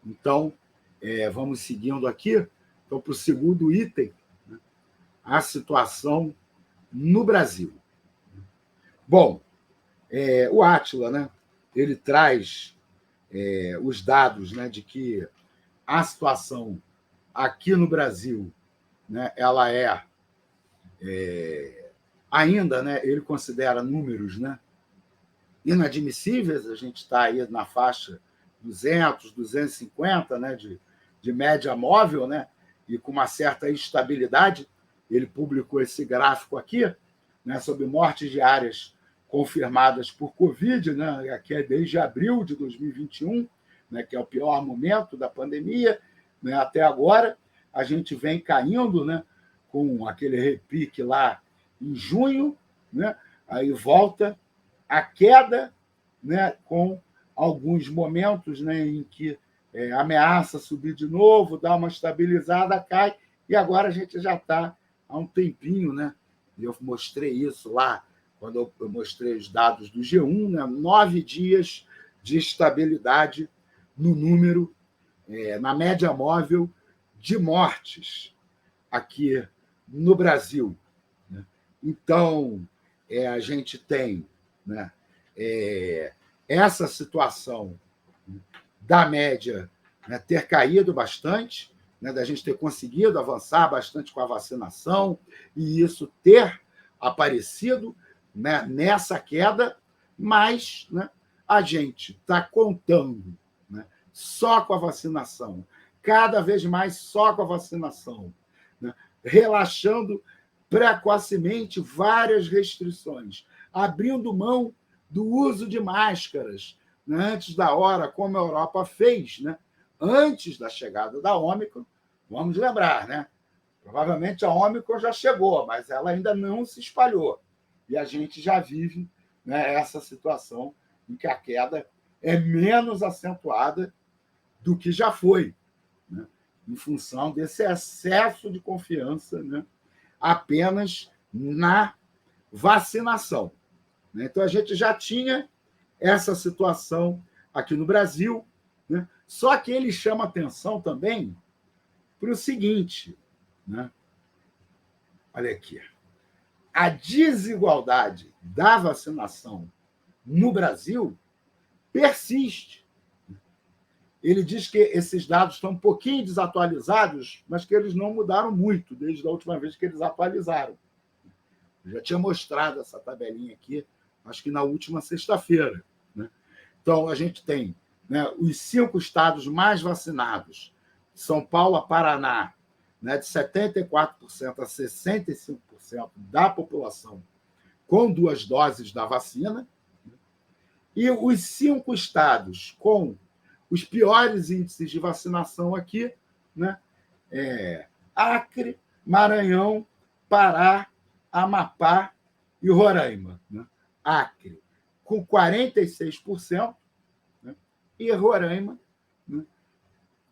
Então, vamos seguindo aqui. Então, para o segundo item, né, a situação no Brasil. Bom, o Átila, né, ele traz os dados, né, de que a situação aqui no Brasil, né, ela ainda, né, ele considera números, né, inadmissíveis. A gente está aí na faixa 200, 250, né, de média móvel, né, e com uma certa estabilidade. Ele publicou esse gráfico aqui, né, sobre mortes diárias confirmadas por Covid, né, aqui é desde abril de 2021, né, que é o pior momento da pandemia, né, até agora. A gente vem caindo, né, com aquele repique lá em junho, né, aí volta a queda, né, com alguns momentos, né, em que ameaça subir de novo, dá uma estabilizada, cai, e agora a gente já está há um tempinho, né? E eu mostrei isso lá, quando eu mostrei os dados do G1, né, 9 dias de estabilidade no número, na média móvel de mortes aqui no Brasil. Né? Então, a gente tem, né, essa situação da média, né, ter caído bastante, né, da gente ter conseguido avançar bastante com a vacinação e isso ter aparecido, né, nessa queda, mas, né, a gente está contando, né, só com a vacinação, cada vez mais só com a vacinação, né, relaxando precocemente várias restrições, abrindo mão do uso de máscaras, né, antes da hora, como a Europa fez, né, antes da chegada da Ômicron. Vamos lembrar, né? Provavelmente a Ômicron já chegou, mas ela ainda não se espalhou. E a gente já vive, né, essa situação em que a queda é menos acentuada do que já foi, né, em função desse excesso de confiança, né, apenas na vacinação. Então, a gente já tinha essa situação aqui no Brasil, né? Só que ele chama atenção também para o seguinte, né? Olha aqui, a desigualdade da vacinação no Brasil persiste. Ele diz que esses dados estão um pouquinho desatualizados, mas que eles não mudaram muito desde a última vez que eles atualizaram. Eu já tinha mostrado essa tabelinha aqui, acho que na última sexta-feira. Né? Então, a gente tem, né, os 5 estados mais vacinados, São Paulo a Paraná, né, de 74% a 65% da população com 2 doses da vacina, e os 5 estados com os piores índices de vacinação aqui, né, Acre, Maranhão, Pará, Amapá e Roraima. Né? Acre, com 46%, né? E Roraima, né,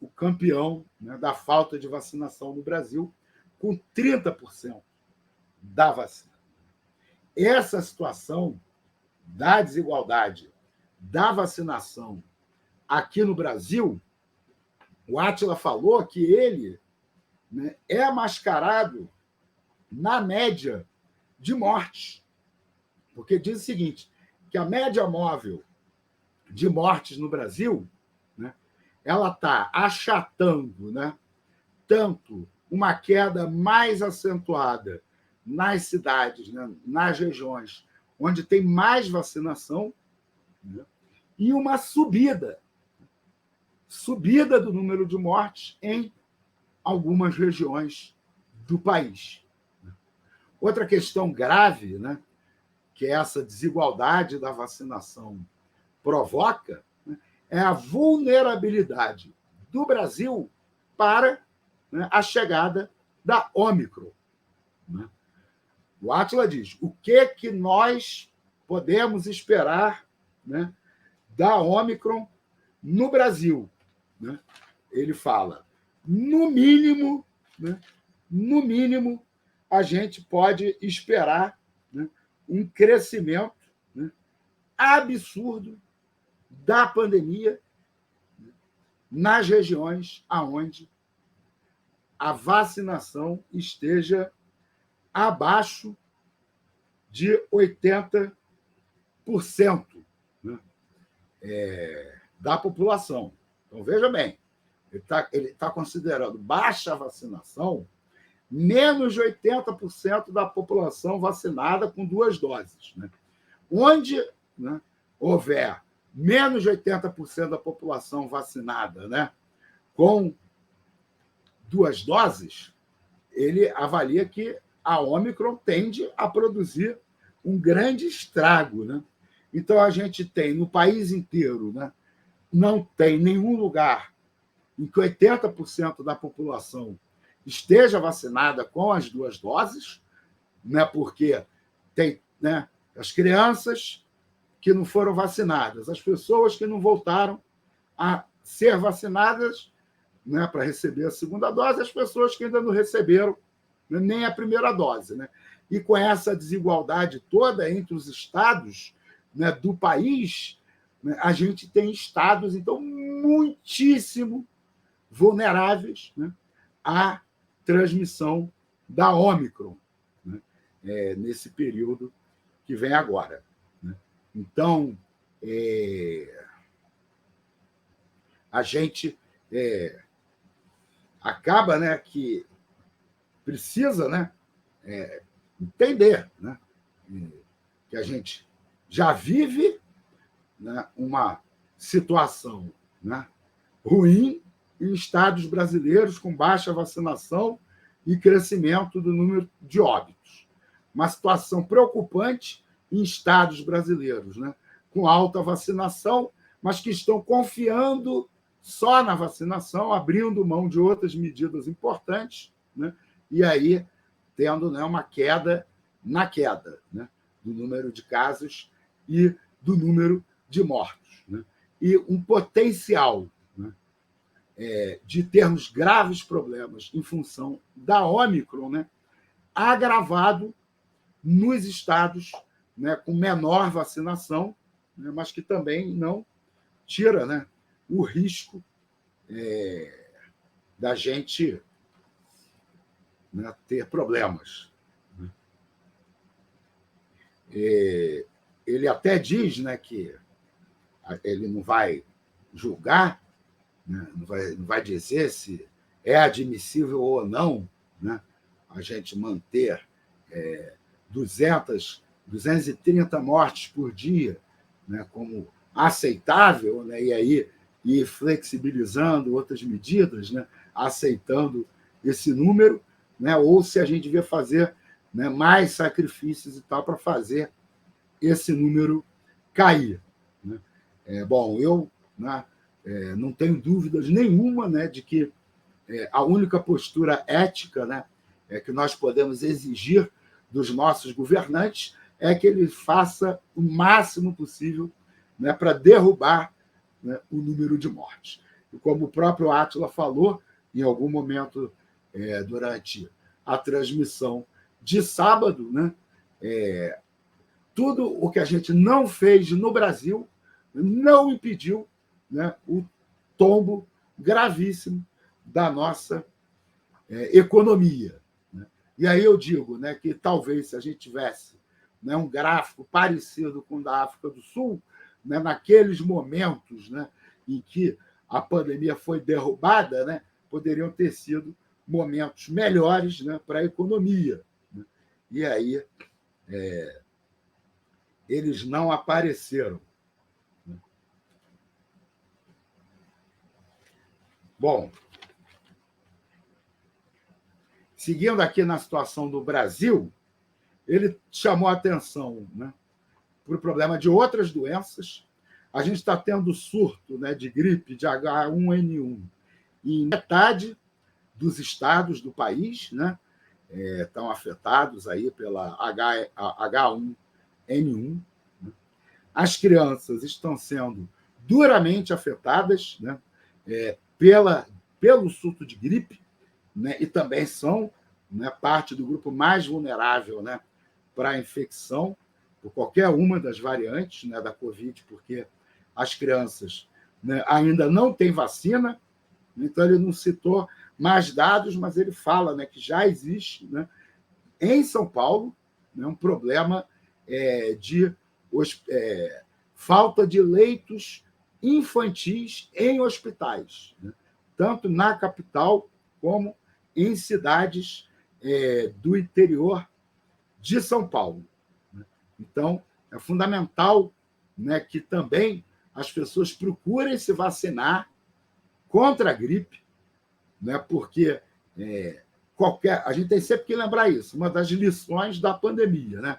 o campeão, né, da falta de vacinação no Brasil, com 30% da vacina. Essa situação da desigualdade da vacinação aqui no Brasil, o Átila falou que ele, né, é mascarado na média de mortes. Porque diz o seguinte, que a média móvel de mortes no Brasil, né, ela está achatando, né, tanto uma queda mais acentuada nas cidades, né, nas regiões onde tem mais vacinação, né, e uma subida do número de mortes em algumas regiões do país. Outra questão grave, né, que essa desigualdade da vacinação provoca, né, é a vulnerabilidade do Brasil para, né, a chegada da Ômicron. Né? O Átila diz, o que nós podemos esperar, né, da Ômicron no Brasil? Né? Ele fala, no mínimo, né, a gente pode esperar, né, um crescimento, né, absurdo da pandemia, nas regiões aonde a vacinação esteja abaixo de 80%, né, da população. Então, veja bem, ele tá considerando baixa vacinação menos de 80% da população vacinada com 2 doses. Né? Onde, né, houver menos de 80% da população vacinada, né, com 2 doses, ele avalia que a Ômicron tende a produzir um grande estrago. Né? Então, a gente tem no país inteiro, né, não tem nenhum lugar em que 80% da população esteja vacinada com as 2 doses, né, porque tem, né, as crianças que não foram vacinadas, as pessoas que não voltaram a ser vacinadas, né, para receber a segunda dose, as pessoas que ainda não receberam, né, nem a primeira dose. Né? E com essa desigualdade toda entre os estados, né, do país, né, a gente tem estados, então, muitíssimo vulneráveis, né, à transmissão da Ômicron, né, nesse período que vem agora. Né? Então, a gente acaba, né, que precisa, né, entender, né, que a gente já vive, né, uma situação, né, ruim em estados brasileiros com baixa vacinação e crescimento do número de óbitos. Uma situação preocupante em estados brasileiros, né, com alta vacinação, mas que estão confiando só na vacinação, abrindo mão de outras medidas importantes, né, e aí tendo, né, uma queda na queda, né, do número de casos e do número de mortos. Né, e um potencial, né, de termos graves problemas em função da Ômicron, né, agravado nos estados, né, com menor vacinação, né, mas que também não tira, né, o risco da gente, né, ter problemas. Ele até diz, né, que ele não vai julgar, né, não vai dizer se é admissível ou não, né, a gente manter 230 mortes por dia, né, como aceitável, né, e aí ir flexibilizando outras medidas, né, aceitando esse número, né, ou se a gente devia fazer, né, mais sacrifícios e tal para fazer esse número cair. Né? Bom, eu, né, não tenho dúvidas nenhuma, né, de que a única postura ética, né, que nós podemos exigir dos nossos governantes é que ele faça o máximo possível, né, para derrubar, né, o número de mortes. E como o próprio Átila falou, em algum momento durante a transmissão de sábado, né, tudo o que a gente não fez no Brasil não impediu, né, o tombo gravíssimo da nossa economia. Né? E aí eu digo, né, que talvez se a gente tivesse, né, um gráfico parecido com o da África do Sul, né, naqueles momentos, né, em que a pandemia foi derrubada, né, poderiam ter sido momentos melhores, né, para a economia. Né? E aí eles não apareceram. Bom, seguindo aqui na situação do Brasil, ele chamou a atenção, né, para o problema de outras doenças. A gente está tendo surto, né, de gripe de H1N1 em metade dos estados do país, né, estão afetados aí pela H1N1. Né? As crianças estão sendo duramente afetadas, né, pelo surto de gripe, né, e também são, né, parte do grupo mais vulnerável, né, para a infecção por qualquer uma das variantes, né, da Covid, porque as crianças né, ainda não tem vacina, então ele não citou mais dados, mas ele fala, né, que já existe, né, em São Paulo, né, um problema de falta de leitos infantis em hospitais, né, tanto na capital como em cidades do interior de São Paulo. Então, é fundamental, né, que também as pessoas procurem se vacinar contra a gripe, né, porque a gente tem sempre que lembrar isso, uma das lições da pandemia, né?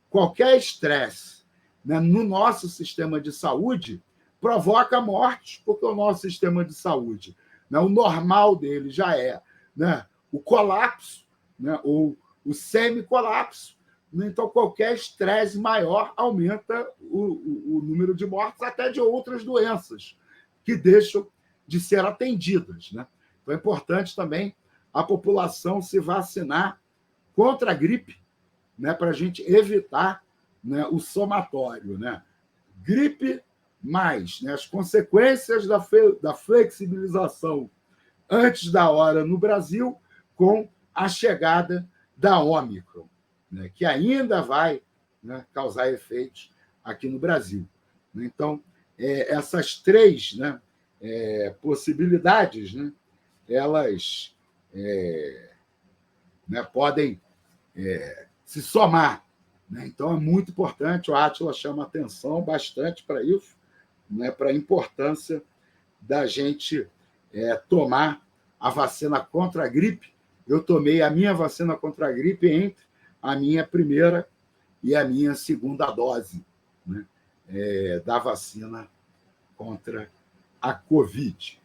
Qualquer estresse, né, no nosso sistema de saúde provoca mortes, porque o nosso sistema de saúde, né, o normal dele já é, né, o colapso, né, ou o semi-colapso. Então, qualquer estresse maior aumenta o número de mortes, até de outras doenças que deixam de ser atendidas, né? Então, é importante também a população se vacinar contra a gripe, né, para a gente evitar, né, o somatório, né? Gripe mais, né, as consequências da flexibilização antes da hora no Brasil com a chegada da Ômicron, né, que ainda vai, né, causar efeitos aqui no Brasil. Então, essas três, né, possibilidades, né, elas né, podem se somar. Né? Então, é muito importante, o Átila chama atenção bastante para isso, né, para a importância da gente tomar a vacina contra a gripe. Eu tomei a minha vacina contra a gripe entre a minha primeira e a minha segunda dose, né, da vacina contra a Covid.